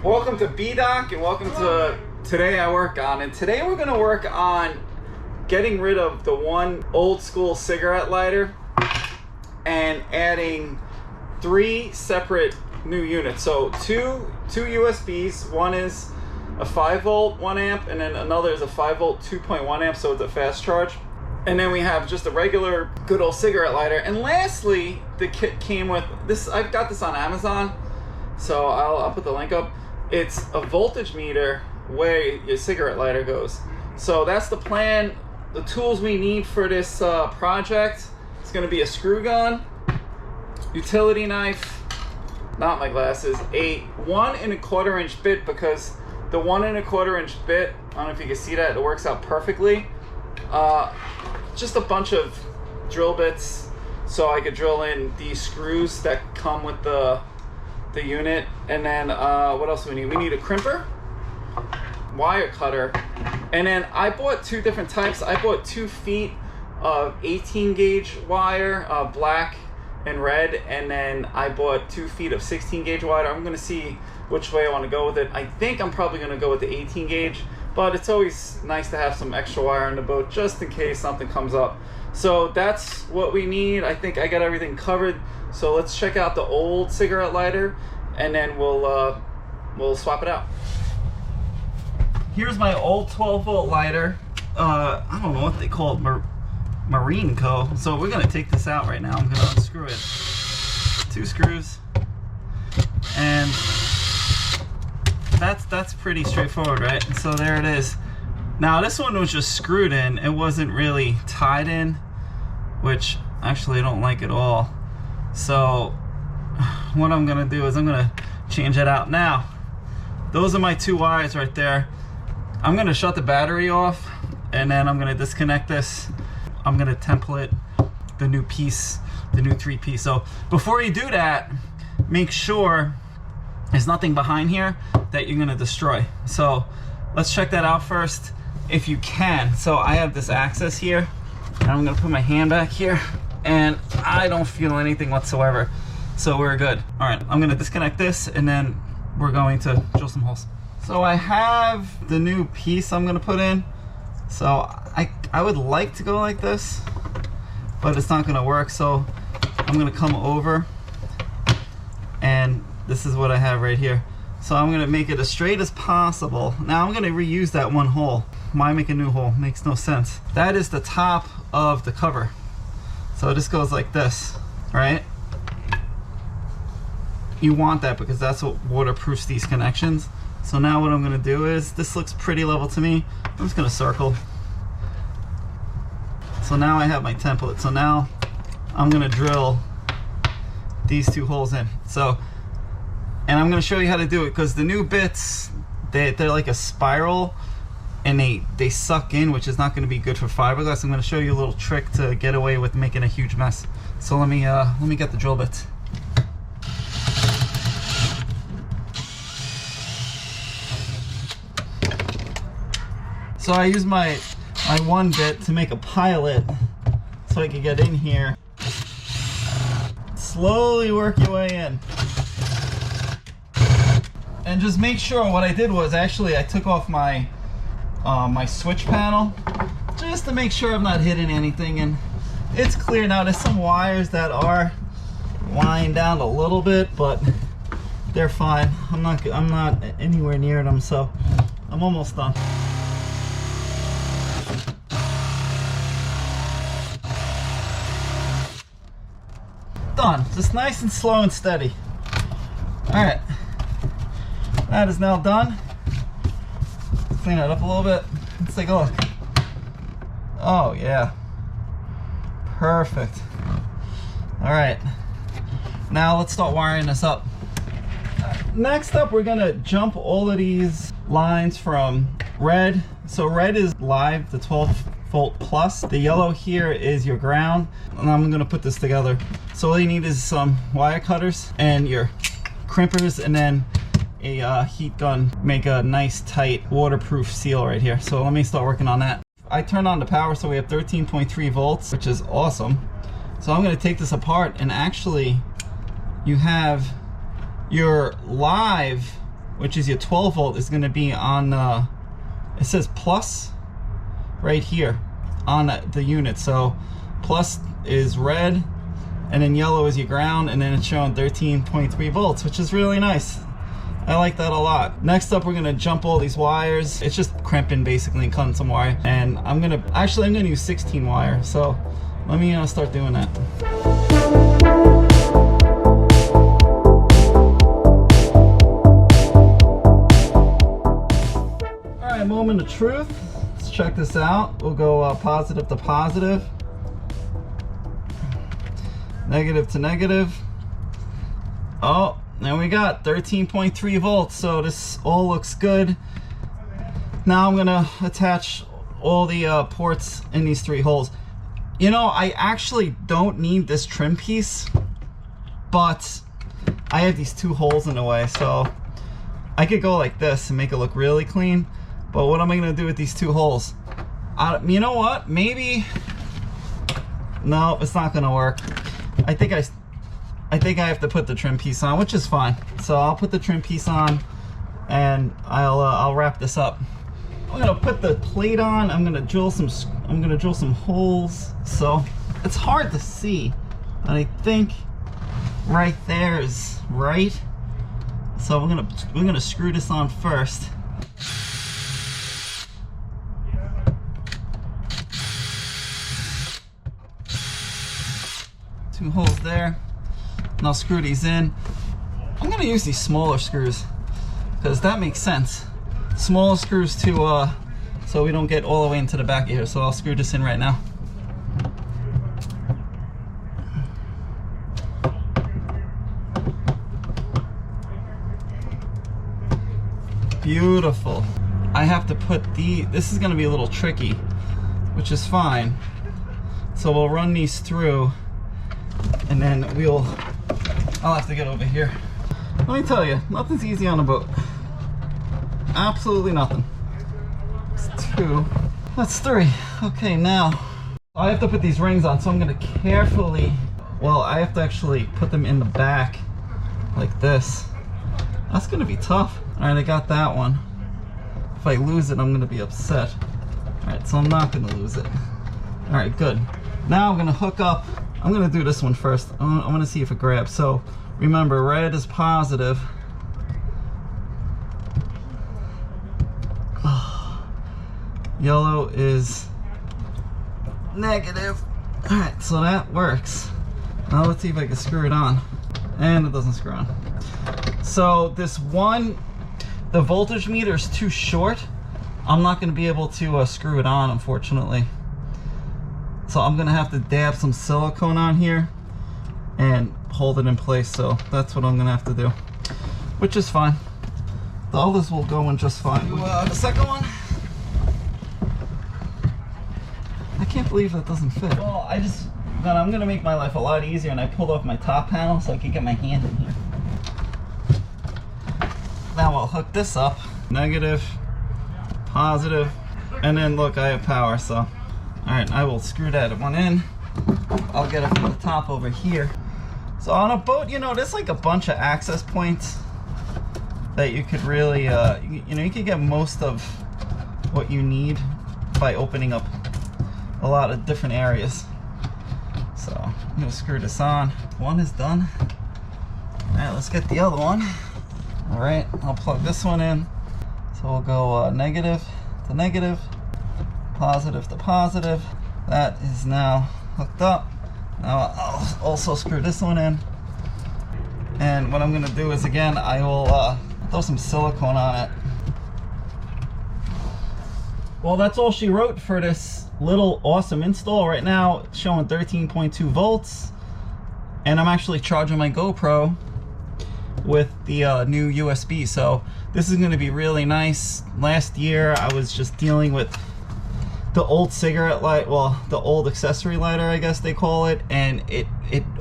Welcome to B-Doc and welcome to Today I Work On. And today we're going to work on getting rid of the one old school cigarette lighter and adding 3 separate new units. So two USBs. One is a 5 volt 1 amp and then another is a 5 volt 2.1 amp, so it's a fast charge. And then we have just a regular good old cigarette lighter. And lastly, the kit came with this. I've got this on Amazon, so I'll put the link up. It's a voltage meter where your cigarette lighter goes. So that's the plan. The tools we need for this project, it's going to be a screw gun, utility knife, not my glasses, a 1 1/4 inch bit, because the 1 1/4 inch bit, I don't know if you can see that, it works out perfectly. Just a bunch of drill bits so I could drill in these screws that come with the unit. And then what else do we need? We need a crimper, wire cutter, and then I bought 2 different types. I bought 2 feet of 18 gauge wire, black and red, and then I bought 2 feet of 16 gauge wire. I'm gonna see which way I want to go with it. I think I'm probably gonna go with the 18 gauge, but it's always nice to have some extra wire in the boat just in case something comes up. So that's what we need. I think I got everything covered. So let's check out the old cigarette lighter and then we'll swap it out. Here's my old 12 volt lighter. I don't know what they call it, Marine Co. So we're gonna take this out right now. I'm gonna unscrew it. 2 screws, and that's pretty straightforward, right? So there it is. Now this one was just screwed in. It wasn't really tied in, which actually I don't like at all. So what I'm gonna do is I'm gonna change it out. Now those are my 2 wires right there. I'm gonna shut the battery off and then I'm gonna disconnect this. I'm gonna template the new piece, the new 3-piece. So before you do that, make sure there's nothing behind here that you're gonna destroy. So let's check that out first if you can. So I have this access here and I'm gonna put my hand back here and I don't feel anything whatsoever. So we're good. All right, I'm gonna disconnect this and then we're going to drill some holes. So I have the new piece I'm gonna put in. So I would like to go like this, but it's not gonna work. So I'm gonna come over and this is what I have right here. So I'm gonna make it as straight as possible. Now I'm gonna reuse that 1 hole. Why make a new hole? Makes no sense. That is the top of the cover. So this goes like this, right? You want that because that's what waterproofs these connections. So now what I'm gonna do is, this looks pretty level to me. I'm just gonna circle. So now I have my template. So now I'm gonna drill these 2 holes in. So, and I'm gonna show you how to do it because the new bits, they're like a spiral and they suck in, which is not gonna be good for fiberglass. I'm gonna show you a little trick to get away with making a huge mess. So let me get the drill bits. So I use my 1 bit to make a pilot so I can get in here. Slowly work your way in. And just make sure, what I did was actually I took off my my switch panel just to make sure I'm not hitting anything, and it's clear now. There's some wires that are lying down a little bit, but they're fine. I'm not anywhere near them, so I'm almost done. Done. Just nice and slow and steady. All right, that is now done. Clean it up a little bit. Let's take a look. Oh yeah, perfect. All right, now let's start wiring this up. Next up, we're gonna jump all of these lines from red. So red is live, the 12 volt plus. The yellow here is your ground, and I'm gonna put this together. So all you need is some wire cutters and your crimpers, and then a heat gun. Make a nice tight waterproof seal right here. So let me start working on that. I turned on the power, so we have 13.3 volts, which is awesome. So I'm gonna take this apart, and actually you have your live which is your 12 volt, is going to be on, it says plus right here on the unit. So plus is red, and then yellow is your ground, and then it's showing 13.3 volts, which is really nice. I like that a lot. Next up, we're gonna jump all these wires. It's just crimping basically and cutting some wire. And I'm gonna use 16 wire. So let me start doing that. All right, moment of truth. Let's check this out. We'll go positive to positive, negative to negative. Oh, and we got 13.3 volts, so this all looks good. Now I'm gonna attach all the ports in these 3 holes. You know, I actually don't need this trim piece, but I have these 2 holes in the way, so I could go like this and make it look really clean. But what am I gonna do with these 2 holes? You know what? Maybe, no, it's not gonna work. I think I have to put the trim piece on, which is fine. So I'll put the trim piece on, and I'll wrap this up. I'm gonna put the plate on. I'm gonna drill some holes. So it's hard to see, but I think right there is right. So we're gonna screw this on first. Two holes there. And I'll screw these in. I'm gonna use these smaller screws because that makes sense. Smaller screws to so we don't get all the way into the back of here. So I'll screw this in right now. Beautiful. I have to put this is gonna be a little tricky, which is fine. So we'll run these through, and then I'll have to get over here. Let me tell you, nothing's easy on a boat. Absolutely nothing. That's 2. That's 3. Okay, now I have to put these rings on, so I'm gonna carefully, well, I have to actually put them in the back like this. That's gonna be tough. All right, I got that one. If I lose it, I'm gonna be upset. All right, so I'm not gonna lose it. All right, good. Now I'm gonna hook up. I'm gonna do this one first. I wanna see if it grabs. So remember, red is positive. Yellow is negative. All right, so that works. Now let's see if I can screw it on. And it doesn't screw on. So this one, the voltage meter is too short. I'm not gonna be able to screw it on, unfortunately. So I'm gonna have to dab some silicone on here and hold it in place. So that's what I'm gonna have to do, which is fine. The others will go in just fine. The second one, I can't believe that doesn't fit. Well, I'm gonna make my life a lot easier, and I pulled off my top panel so I can get my hand in here. Now I'll hook this up, negative, positive, and then look, I have power, so. All right, I will screw that one in. I'll get it from the top over here. So on a boat, you know, there's like a bunch of access points that you could really, you know, you could get most of what you need by opening up a lot of different areas. So I'm gonna screw this on. One is done. All right, let's get the other one. All right, I'll plug this one in. So we'll go negative to negative, positive to positive. That is now hooked up. Now I'll also screw this one in. And what I'm gonna do is, again, I will throw some silicone on it. Well, that's all she wrote for this little awesome install. Right now it's showing 13.2 volts, and I'm actually charging my GoPro with the new USB. So this is going to be really nice. Last year I was just dealing with the old cigarette light, well, the old accessory lighter, I guess they call it, and it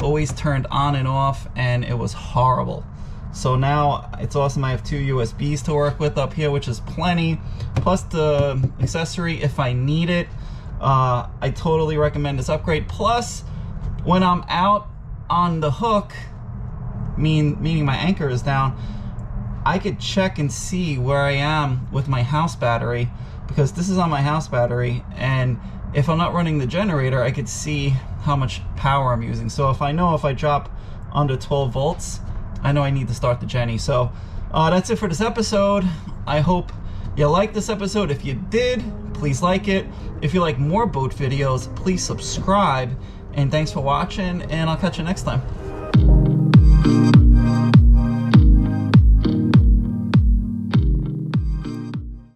always turned on and off, and it was horrible. So now it's awesome. I have 2 USBs to work with up here, which is plenty, plus the accessory if I need it. I totally recommend this upgrade. Plus, when I'm out on the hook, meaning my anchor is down, I could check and see where I am with my house battery, because this is on my house battery, and if I'm not running the generator, I could see how much power I'm using. So if I know if I drop under 12 volts, I know I need to start the Jenny. So that's it for this episode. I hope you liked this episode. If you did, please like it. If you like more boat videos, please subscribe. And thanks for watching, and I'll catch you next time.